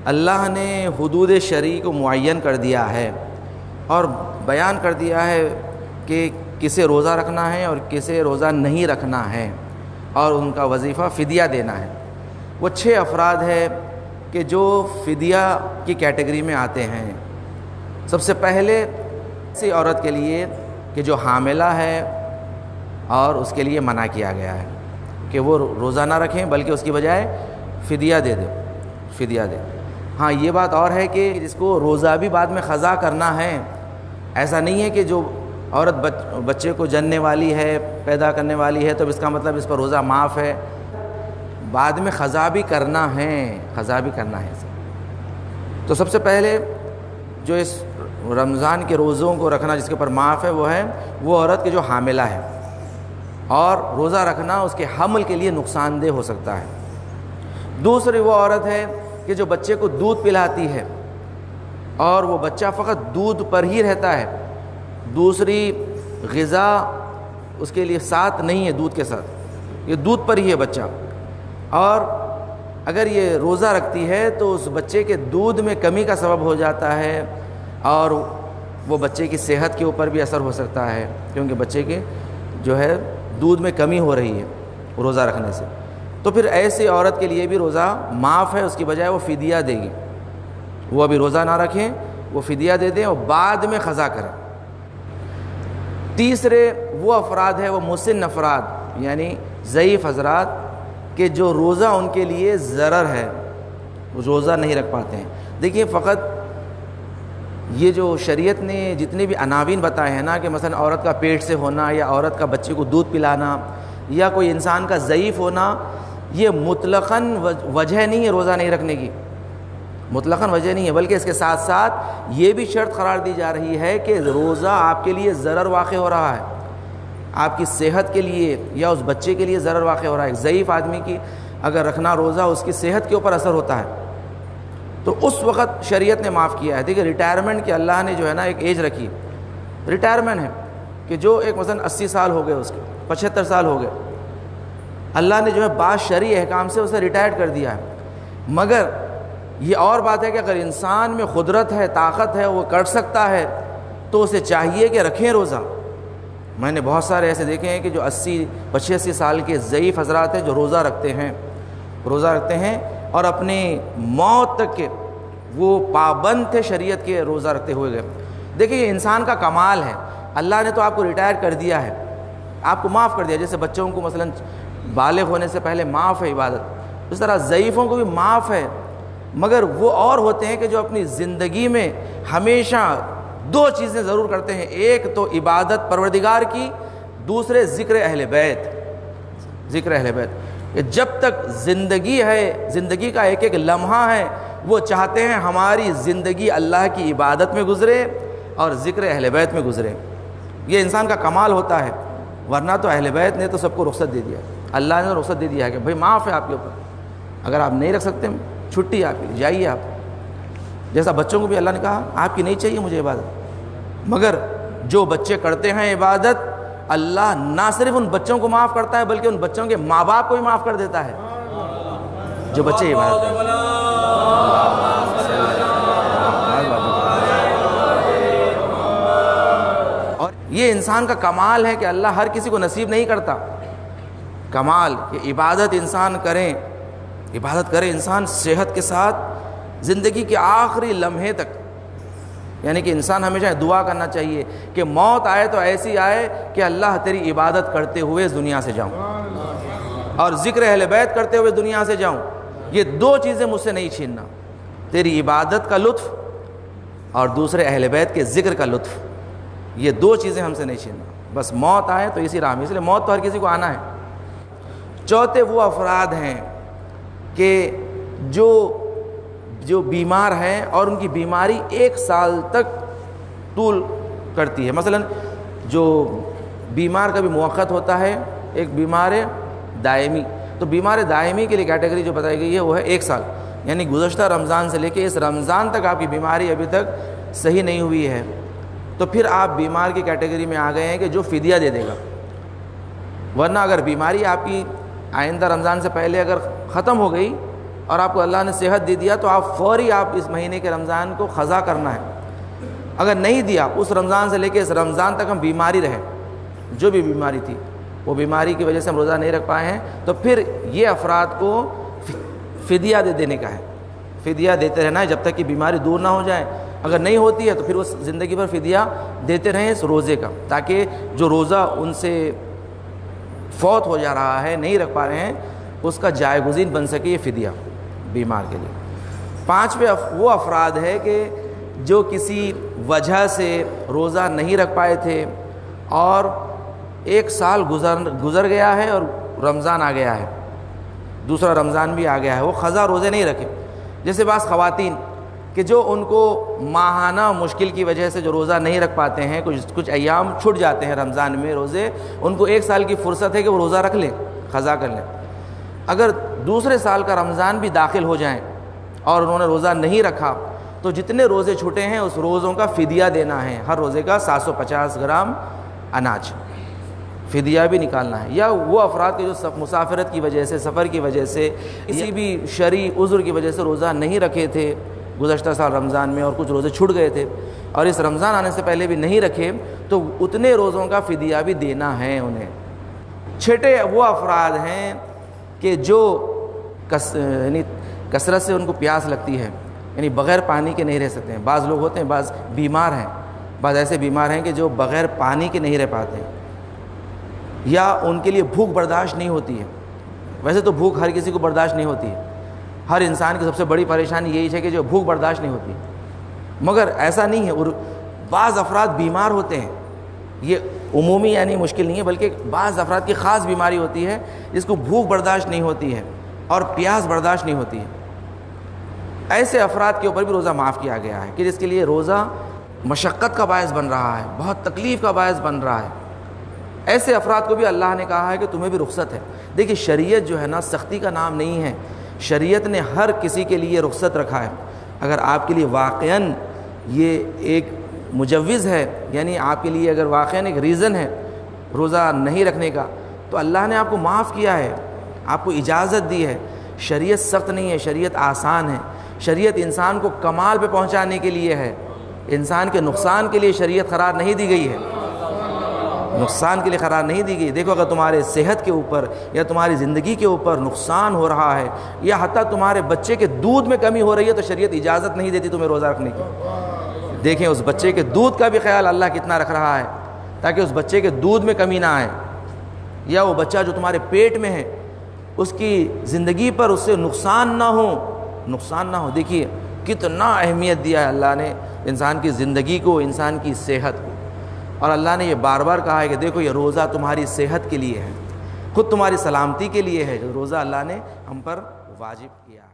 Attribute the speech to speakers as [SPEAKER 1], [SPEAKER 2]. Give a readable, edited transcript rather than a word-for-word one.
[SPEAKER 1] اللہ نے حدود شرعی کو معین کر دیا ہے اور بیان کر دیا ہے کہ کسے روزہ رکھنا ہے اور کسے روزہ نہیں رکھنا ہے، اور ان کا وظیفہ فدیہ دینا ہے۔ وہ 6 افراد ہے کہ جو فدیہ کی کیٹیگری میں آتے ہیں۔ سب سے پہلے ایسی عورت کے لیے کہ جو حاملہ ہے اور اس کے لیے منع کیا گیا ہے کہ وہ روزہ نہ رکھیں بلکہ اس کی بجائے فدیہ فدیہ دے۔ ہاں یہ بات اور ہے کہ جس کو روزہ بھی بعد میں قضا کرنا ہے، ایسا نہیں ہے کہ جو عورت بچے کو جننے والی ہے، پیدا کرنے والی ہے، تو اس کا مطلب اس پر روزہ معاف ہے، بعد میں قضا بھی کرنا ہے، قضا بھی کرنا ہے۔ تو سب سے پہلے جو اس رمضان کے روزوں کو رکھنا جس کے اوپر معاف ہے وہ ہے وہ عورت کہ جو حاملہ ہے، اور روزہ رکھنا اس کے حمل کے لیے نقصان دہ ہو سکتا ہے۔ دوسری وہ عورت ہے کہ جو بچے کو دودھ پلاتی ہے اور وہ بچہ فقط دودھ پر ہی رہتا ہے، دوسری غذا اس کے لیے ساتھ نہیں ہے، دودھ کے ساتھ یہ دودھ پر ہی ہے بچہ، اور اگر یہ روزہ رکھتی ہے تو اس بچے کے دودھ میں کمی کا سبب ہو جاتا ہے اور وہ بچے کی صحت کے اوپر بھی اثر ہو سکتا ہے، کیونکہ بچے کے جو ہے دودھ میں کمی ہو رہی ہے روزہ رکھنے سے۔ تو پھر ایسی عورت کے لیے بھی روزہ معاف ہے، اس کی بجائے وہ فدیہ دے گی، وہ ابھی روزہ نہ رکھیں، وہ فدیہ دے دیں اور بعد میں قضا کریں۔ تیسرے وہ افراد ہے وہ مسن افراد یعنی ضعیف حضرات کہ جو روزہ ان کے لیے ضرر ہے، روزہ نہیں رکھ پاتے ہیں۔ دیکھیے فقط یہ جو شریعت نے جتنے بھی عناوین بتائے ہیں نا کہ مثلا عورت کا پیٹ سے ہونا یا عورت کا بچے کو دودھ پلانا یا کوئی انسان کا ضعیف ہونا، یہ مطلقاً وجہ نہیں ہے روزہ نہیں رکھنے کی، مطلقاً وجہ نہیں ہے، بلکہ اس کے ساتھ ساتھ یہ بھی شرط قرار دی جا رہی ہے کہ روزہ آپ کے لیے ضرر واقع ہو رہا ہے، آپ کی صحت کے لیے یا اس بچے کے لیے ضرر واقع ہو رہا ہے۔ ایک ضعیف آدمی کی اگر رکھنا روزہ اس کی صحت کے اوپر اثر ہوتا ہے تو اس وقت شریعت نے معاف کیا ہے۔ دیکھیے ریٹائرمنٹ کی اللہ نے جو ہے نا ایک ایج رکھی، ریٹائرمنٹ ہے کہ جو ایک مثلا 80 سال ہو گئے، اس کے 75 سال ہو گئے، اللہ نے جو ہے بعض شرعی احکام سے اسے ریٹائر کر دیا ہے۔ مگر یہ اور بات ہے کہ اگر انسان میں قدرت ہے، طاقت ہے، وہ کر سکتا ہے تو اسے چاہیے کہ رکھیں روزہ۔ میں نے بہت سارے ایسے دیکھے ہیں کہ جو 85 سال کے ضعیف حضرات ہیں جو روزہ رکھتے ہیں اور اپنی موت تک کے وہ پابند تھے شریعت کے، روزہ رکھتے ہوئے گئے۔ دیکھیں یہ انسان کا کمال ہے، اللہ نے تو آپ کو ریٹائر کر دیا ہے، آپ کو معاف کر دیا، جیسے بچوں کو مثلا بالغ ہونے سے پہلے معاف ہے عبادت، اس طرح ضعیفوں کو بھی معاف ہے۔ مگر وہ اور ہوتے ہیں کہ جو اپنی زندگی میں ہمیشہ 2 چیزیں ضرور کرتے ہیں، ایک تو عبادت پروردگار کی، دوسرے ذکر اہل بیت۔ کہ جب تک زندگی ہے، زندگی کا ایک ایک لمحہ ہے، وہ چاہتے ہیں ہماری زندگی اللہ کی عبادت میں گزرے اور ذکر اہل بیت میں گزرے۔ یہ انسان کا کمال ہوتا ہے، ورنہ تو اہل بیت نے تو سب کو رخصت دے دیا، اللہ نے رخصت دے دیا ہے کہ بھئی معاف ہے آپ کے اوپر، اگر آپ نہیں رکھ سکتے چھٹی آپ کی، جائیے آپ۔ جیسا بچوں کو بھی اللہ نے کہا آپ کی نہیں چاہیے مجھے عبادت، مگر جو بچے کرتے ہیں عبادت اللہ نہ صرف ان بچوں کو معاف کرتا ہے بلکہ ان بچوں کے ماں باپ کو بھی معاف کر دیتا ہے جو بچے عبادت کرتے ہیں۔ اور یہ انسان کا کمال ہے کہ اللہ ہر کسی کو نصیب نہیں کرتا، کمال کہ عبادت انسان کرے انسان صحت کے ساتھ زندگی کے آخری لمحے تک، یعنی کہ انسان ہمیشہ دعا کرنا چاہیے کہ موت آئے تو ایسی آئے کہ اللہ تیری عبادت کرتے ہوئے دنیا سے جاؤں اور ذکر اہل بیت کرتے ہوئے دنیا سے جاؤں۔ یہ 2 چیزیں مجھ سے نہیں چھیننا، تیری عبادت کا لطف اور دوسرے اہل بیت کے ذکر کا لطف، یہ 2 چیزیں ہم سے نہیں چھیننا، بس موت آئے تو اسی راہ میں، اس لیے موت تو ہر کسی کو آنا ہے۔ چوتھے وہ افراد ہیں کہ جو بیمار ہیں اور ان کی بیماری 1 سال تک طول کرتی ہے، مثلا جو بیمار کا بھی موقت ہوتا ہے، ایک بیمار دائمی، تو بیمار دائمی کے لیے کیٹیگری جو بتائی گئی ہے وہ ہے 1 سال، یعنی گزشتہ رمضان سے لے کے اس رمضان تک آپ کی بیماری ابھی تک صحیح نہیں ہوئی ہے، تو پھر آپ بیمار کی کیٹیگری میں آ گئے ہیں کہ جو فدیہ دے دے گا۔ ورنہ اگر بیماری آپ کی آئندہ رمضان سے پہلے اگر ختم ہو گئی اور آپ کو اللہ نے صحت دے دیا تو آپ فوری آپ اس مہینے کے رمضان کو قضا کرنا ہے۔ اگر نہیں دیا، اس رمضان سے لے کے اس رمضان تک ہم بیماری رہے، جو بھی بیماری تھی وہ بیماری کی وجہ سے ہم روزہ نہیں رکھ پائے ہیں، تو پھر یہ افراد کو فدیہ دینے کا ہے، فدیہ دیتے رہنا ہے جب تک کہ بیماری دور نہ ہو جائے۔ اگر نہیں ہوتی ہے تو پھر وہ زندگی بھر فدیہ دیتے رہیں اس روزے کا، تاکہ جو روزہ ان سے فوت ہو جا رہا ہے، نہیں رکھ پا رہے ہیں، اس کا جائے گزین بن سکے یہ فدیہ بیمار کے لیے۔ پانچویں وہ افراد ہے کہ جو کسی وجہ سے روزہ نہیں رکھ پائے تھے اور ایک سال گزر گیا ہے اور رمضان آ گیا ہے، دوسرا رمضان بھی آ گیا ہے، وہ قضا روزے نہیں رکھے۔ جیسے بعض خواتین کہ جو ان کو ماہانہ مشکل کی وجہ سے جو روزہ نہیں رکھ پاتے ہیں، کچھ ایام چھٹ جاتے ہیں رمضان میں روزے، ان کو ایک سال کی فرصت ہے کہ وہ روزہ رکھ لیں، قضا کر لیں۔ اگر دوسرے سال کا رمضان بھی داخل ہو جائیں اور انہوں نے روزہ نہیں رکھا تو جتنے روزے چھوٹے ہیں اس روزوں کا فدیہ دینا ہے، ہر روزے کا 750 گرام اناج فدیہ بھی نکالنا ہے۔ یا وہ افراد کے جو مسافرت کی وجہ سے، سفر کی وجہ سے، کسی بھی شرعی عذر کی وجہ سے روزہ نہیں رکھے تھے گزشتہ سال رمضان میں، اور کچھ روزے چھوٹ گئے تھے اور اس رمضان آنے سے پہلے بھی نہیں رکھے، تو اتنے روزوں کا فدیہ بھی دینا ہے انہیں۔ چھٹے وہ افراد ہیں کہ جو یعنی کثرت سے ان کو پیاس لگتی ہے، یعنی بغیر پانی کے نہیں رہ سکتے ہیں۔ بعض لوگ ہوتے ہیں، بعض بیمار ہیں، بعض ایسے بیمار ہیں کہ جو بغیر پانی کے نہیں رہ پاتے ہیں، یا ان کے لیے بھوک برداشت نہیں ہوتی ہے۔ ویسے تو بھوک ہر کسی کو برداشت نہیں ہوتی ہے، ہر انسان کی سب سے بڑی پریشانی یہی ہے کہ جو بھوک برداشت نہیں ہوتی، مگر ایسا نہیں ہے۔ اور بعض افراد بیمار ہوتے ہیں، یہ عمومی یعنی مشکل نہیں ہے، بلکہ بعض افراد کی خاص بیماری ہوتی ہے جس کو بھوک برداشت نہیں ہوتی ہے اور پیاس برداشت نہیں ہوتی ہے۔ ایسے افراد کے اوپر بھی روزہ معاف کیا گیا ہے کہ جس کے لیے روزہ مشقت کا باعث بن رہا ہے، بہت تکلیف کا باعث بن رہا ہے، ایسے افراد کو بھی اللہ نے کہا ہے کہ تمہیں بھی رخصت ہے۔ دیکھیے شریعت جو ہے نا سختی کا نام نہیں ہے، شریعت نے ہر کسی کے لیے رخصت رکھا ہے۔ اگر آپ کے لیے واقعاً یہ ایک مجوز ہے، یعنی آپ کے لیے اگر واقعاً ایک ریزن ہے روزہ نہیں رکھنے کا، تو اللہ نے آپ کو معاف کیا ہے، آپ کو اجازت دی ہے۔ شریعت سخت نہیں ہے، شریعت آسان ہے۔ شریعت انسان کو کمال پہ پہنچانے کے لیے ہے، انسان کے نقصان کے لیے شریعت قرار نہیں دی گئی ہے، نقصان کے لیے قرار نہیں دی گئی۔ دیکھو اگر تمہارے صحت کے اوپر یا تمہاری زندگی کے اوپر نقصان ہو رہا ہے، یا حتیٰ تمہارے بچے کے دودھ میں کمی ہو رہی ہے، تو شریعت اجازت نہیں دیتی تمہیں روزہ رکھنے کی۔ دیکھیں اس بچے کے دودھ کا بھی خیال اللہ کتنا رکھ رہا ہے، تاکہ اس بچے کے دودھ میں کمی نہ آئے، یا وہ بچہ جو تمہارے پیٹ میں ہے اس کی زندگی پر اس سے نقصان نہ ہو۔ دیکھیے کتنا اہمیت دیا ہے اللہ نے انسان کی زندگی کو، انسان کی صحت کو، اور اللہ نے یہ بار بار کہا ہے کہ دیکھو یہ روزہ تمہاری صحت کے لیے ہے، خود تمہاری سلامتی کے لیے ہے، جو روزہ اللہ نے ہم پر واجب کیا ہے۔